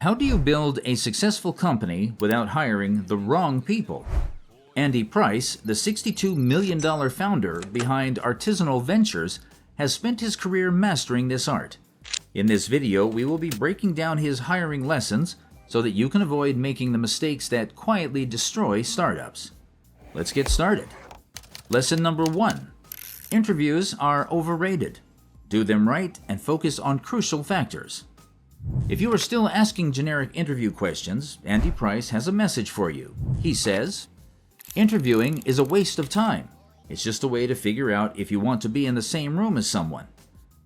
How do you build a successful company without hiring the wrong people? Andy Price, the $62 million founder behind Artisanal Ventures, has spent his career mastering this art. In this video, we will be breaking down his hiring lessons so that you can avoid making the mistakes that quietly destroy startups. Let's get started. Lesson number 1. Interviews are overrated. Do them right and focus on crucial factors. If you are still asking generic interview questions, Andy Price has a message for you. He says, interviewing is a waste of time. It's just a way to figure out if you want to be in the same room as someone.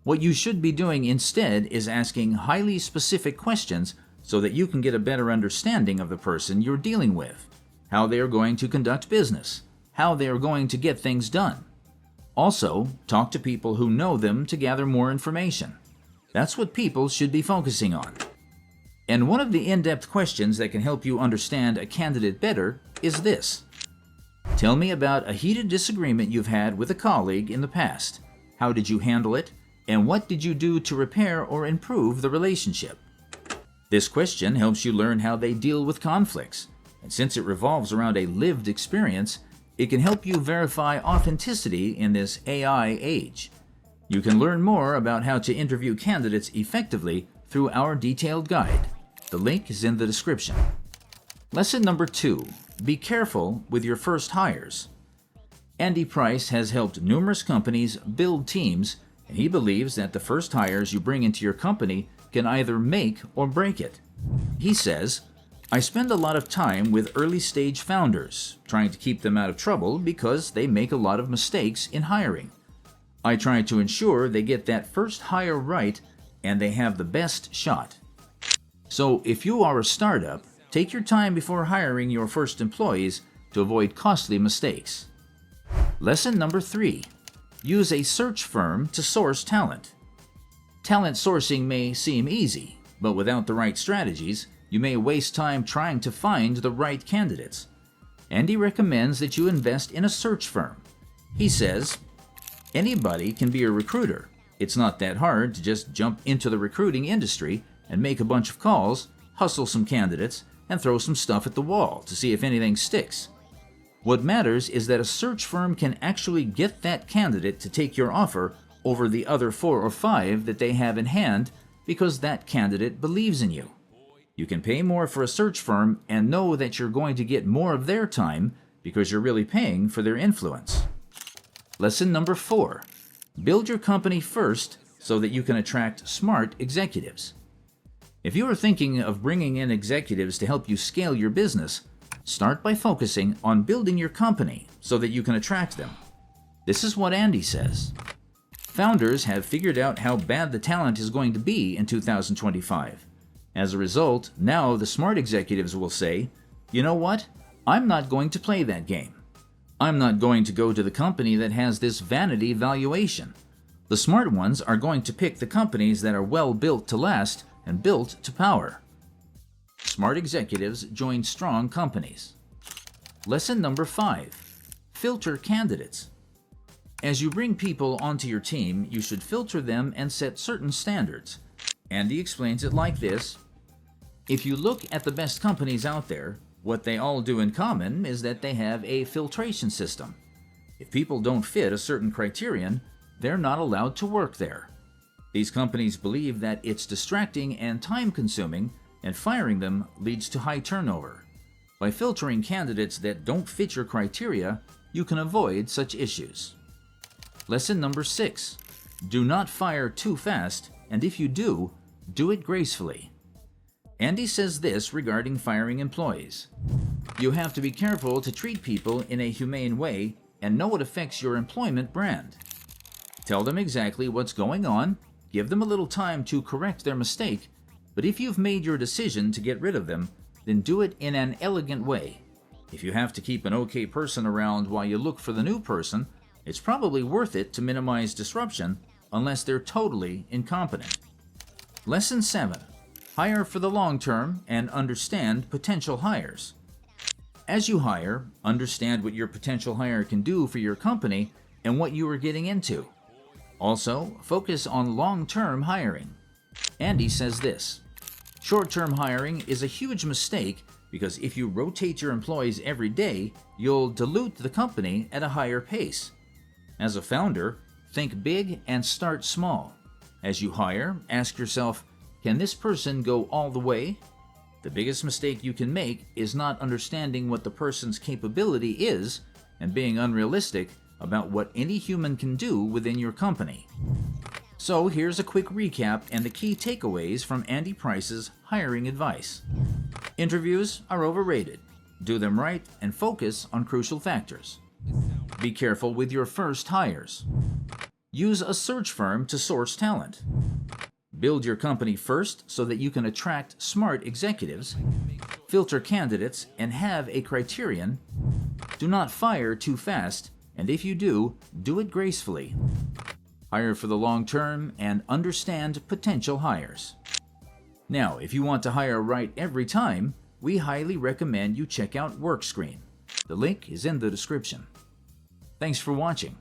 What you should be doing instead is asking highly specific questions so that you can get a better understanding of the person you're dealing with, how they are going to conduct business, how they are going to get things done. Also, talk to people who know them to gather more information. That's what people should be focusing on. And one of the in-depth questions that can help you understand a candidate better is this. Tell me about a heated disagreement you've had with a colleague in the past. How did you handle it? And what did you do to repair or improve the relationship? This question helps you learn how they deal with conflicts. And since it revolves around a lived experience, it can help you verify authenticity in this AI age. You can learn more about how to interview candidates effectively through our detailed guide. The link is in the description. Lesson number 2. Be careful with your first hires. Andy Price has helped numerous companies build teams, and he believes that the first hires you bring into your company can either make or break it. He says, I spend a lot of time with early-stage founders, trying to keep them out of trouble because they make a lot of mistakes in hiring. I try to ensure they get that first hire right and they have the best shot. So if you are a startup, take your time before hiring your first employees to avoid costly mistakes. Lesson number 3. Use a search firm to source talent. Talent sourcing may seem easy, but without the right strategies, you may waste time trying to find the right candidates. Andy recommends that you invest in a search firm. He says, anybody can be a recruiter. It's not that hard to just jump into the recruiting industry and make a bunch of calls, hustle some candidates, and throw some stuff at the wall to see if anything sticks. What matters is that a search firm can actually get that candidate to take your offer over the other 4 or 5 that they have in hand because that candidate believes in you. You can pay more for a search firm and know that you're going to get more of their time because you're really paying for their influence. Lesson number 4. Build your company first so that you can attract smart executives. If you are thinking of bringing in executives to help you scale your business, start by focusing on building your company so that you can attract them. This is what Andy says. Founders have figured out how bad the talent is going to be in 2025. As a result, now the smart executives will say, you know what? I'm not going to play that game. I'm not going to go to the company that has this vanity valuation. The smart ones are going to pick the companies that are well built to last and built to power. Smart executives join strong companies. Lesson number 5. Filter candidates. As you bring people onto your team, you should filter them and set certain standards. Andy explains it like this. If you look at the best companies out there, what they all do in common is that they have a filtration system. If people don't fit a certain criterion, they're not allowed to work there. These companies believe that it's distracting and time-consuming, and firing them leads to high turnover. By filtering candidates that don't fit your criteria, you can avoid such issues. Lesson number 6. Do not fire too fast, and if you do it gracefully. Andy says this regarding firing employees. You have to be careful to treat people in a humane way and know it affects your employment brand. Tell them exactly what's going on, give them a little time to correct their mistake, but if you've made your decision to get rid of them, then do it in an elegant way. If you have to keep an okay person around while you look for the new person, it's probably worth it to minimize disruption unless they're totally incompetent. Lesson 7. Hire for the long term and understand potential hires. As you hire, understand what your potential hire can do for your company and what you are getting into. Also, focus on long-term hiring. Andy says this, Short-term hiring is a huge mistake because if you rotate your employees every day, you'll dilute the company at a higher pace. As a founder, think big and start small. As you hire, ask yourself, can this person go all the way? The biggest mistake you can make is not understanding what the person's capability is and being unrealistic about what any human can do within your company. So here's a quick recap and the key takeaways from Andy Price's hiring advice. Interviews are overrated. Do them right and focus on crucial factors. Be careful with your first hires. Use a search firm to source talent. Build your company first so that you can attract smart executives. Filter candidates and have a criterion. Do not fire too fast, and if you do it gracefully. Hire for the long term and understand potential hires. Now, if you want to hire right every time, we highly recommend you check out Workscreen. The link is in the description. Thanks for watching.